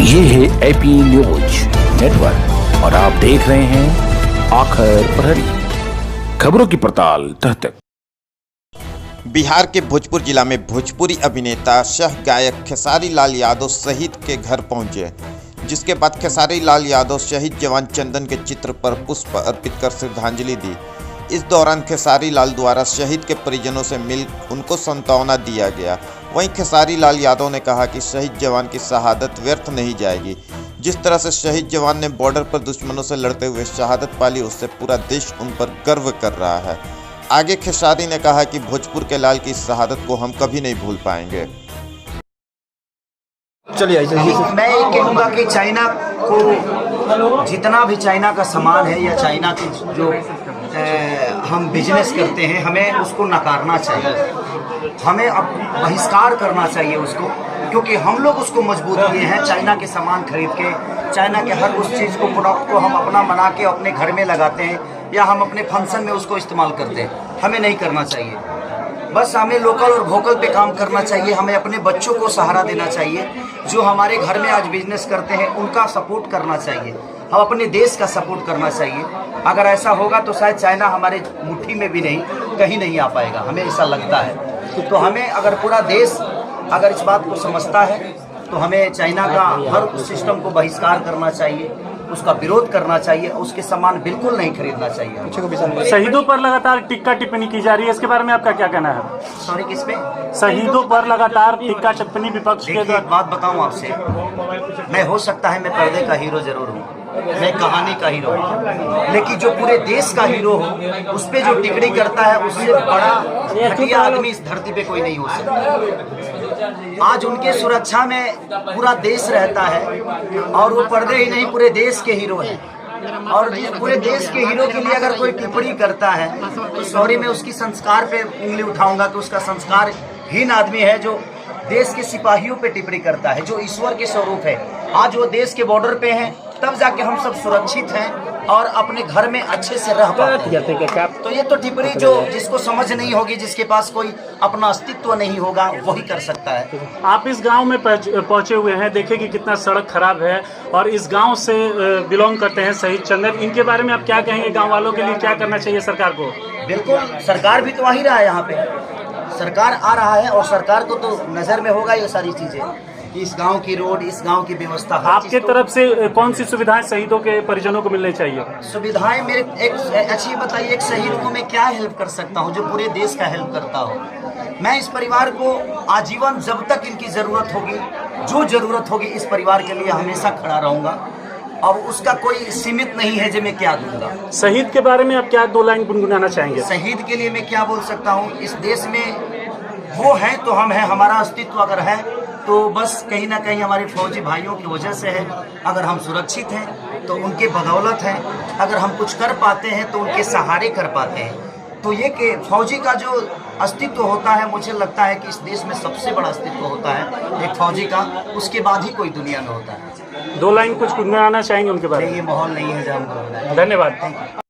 ये है AP news network और आप देख रहे हैं आखिर प्रहरी, खबरों की पड़ताल तह तक। बिहार के भोजपुर जिला में भोजपुरी अभिनेता सह गायक खेसारी लाल यादव शहीद के घर पहुंचे, जिसके बाद खेसारी लाल यादव शहीद जवान चंदन के चित्र पर पुष्प अर्पित कर श्रद्धांजलि दी। इस दौरान खेसारी लाल द्वारा शहीद के परिजनों से मिल उनको सांत्वना दिया गया। वहीं खेसारी लाल यादव ने कहा कि शहीद जवान की शहादत व्यर्थ नहीं जाएगी। जिस तरह से शहीद जवान ने बॉर्डर पर दुश्मनों से लड़ते हुए शहादत पाली, उससे पूरा देश उन पर गर्व कर रहा है। आगे खेसारी ने कहा कि भोजपुर के लाल की शहादत को हम कभी नहीं भूल पाएंगे। चलिए मैं ये कहूँगा कि चाइना को जितना भी चाइना का सामान है या चाइना की जो हम बिजनेस करते हैं, हमें उसको नकारना चाहिए, हमें अब बहिष्कार करना चाहिए उसको, क्योंकि हम लोग उसको मजबूत किए हैं। चाइना के सामान खरीद के, चाइना के हर उस चीज़ को प्रोडक्ट को हम अपना बना के अपने घर में लगाते हैं या हम अपने फंक्शन में उसको इस्तेमाल करते हैं। हमें नहीं करना चाहिए, बस हमें लोकल और वोकल पे काम करना चाहिए। हमें अपने बच्चों को सहारा देना चाहिए, जो हमारे घर में आज बिजनेस करते हैं उनका सपोर्ट करना चाहिए, हम अपने देश का सपोर्ट करना चाहिए। अगर ऐसा होगा तो शायद चाइना हमारे मुट्ठी में भी नहीं, कहीं नहीं आ पाएगा, हमें ऐसा लगता है। तो हमें अगर पूरा देश अगर इस बात को समझता है तो हमें चाइना का हर उस सिस्टम को बहिष्कार करना चाहिए, उसका विरोध करना चाहिए, उसके सामान बिल्कुल नहीं खरीदना चाहिए। शहीदों पर लगातार टिक्का टिप्पणी की जा रही है, इसके बारे में आपका क्या कहना है? सॉरी, किस पे? शहीदों पर लगातार टिक्का टिप्पणी विपक्ष के द्वारा। एक बात बताऊं आपसे, मैं हो सकता है मैं पर्दे का हीरो जरूर हूँ, मैं कहानी का हीरो हूँ, लेकिन जो पूरे देश का हीरो हो उस पे जो टिप्पणी करता है, उससे बड़ा घटिया आदमी इस धरती पे कोई नहीं हो सकता। आज उनके सुरक्षा में पूरा देश रहता है और वो पर्दे ही नहीं पूरे देश के हीरो हैं। और जिस पूरे देश के हीरो के लिए अगर कोई टिप्पणी करता है तो सॉरी, मैं उसकी संस्कार पे उंगली उठाऊंगा कि उसका संस्कारहीन आदमी है, जो देश के सिपाहियों पे टिप्पणी करता है, जो ईश्वर के स्वरूप है। आज वो देश के बॉर्डर पे हैं, तब जाके हम सब सुरक्षित हैं और अपने घर में अच्छे से रह पाते हैं। तो ये तो टिप्पणी जो जिसको समझ नहीं होगी, जिसके पास कोई अपना अस्तित्व नहीं होगा, वही कर सकता है। आप इस गांव में पहुंचे हुए हैं, देखिए कि कितना सड़क खराब है और इस गांव से बिलोंग करते हैं शहीद चंदन, इनके बारे में आप क्या कहेंगे? गाँव वालों के लिए क्या करना चाहिए सरकार को? बिल्कुल, सरकार भी तो आ ही रहा है, यहाँ पे सरकार आ रहा है और सरकार को तो नजर में होगा ये सारी चीजें, इस गांव की रोड, इस गांव की व्यवस्था। आपके तरफ से कौन सी सुविधाएं शहीदों के परिजनों को मिलनी चाहिए? सुविधाएं मेरे एक अच्छी बताइए, एक शहीद को मैं क्या हेल्प कर सकता हूं जो पूरे देश का हेल्प करता हो? मैं इस परिवार को आजीवन, जब तक इनकी जरूरत होगी, जो जरूरत होगी, इस परिवार के लिए हमेशा खड़ा रहूंगा और उसका कोई सीमित नहीं है जो मैं क्या दूंगा। शहीद के बारे में आप क्या दो लाइन गुनगुनाना चाहेंगे? शहीद के लिए मैं क्या बोल सकता हूँ, इस देश में वो है तो हम हैं, हमारा अस्तित्व अगर है तो बस कहीं ना कहीं हमारे फौजी भाइयों की वजह से है। अगर हम सुरक्षित हैं तो उनके बदौलत हैं, अगर हम कुछ कर पाते हैं तो उनके सहारे कर पाते हैं। तो ये कि फौजी का जो अस्तित्व होता है, मुझे लगता है कि इस देश में सबसे बड़ा अस्तित्व होता है एक फौजी का, उसके बाद ही कोई दुनिया में होता है। दो लाइन कुछ गुनगुनाना चाहेंगे उनके बारे में? ये माहौल नहीं है जहाँ हम। धन्यवाद।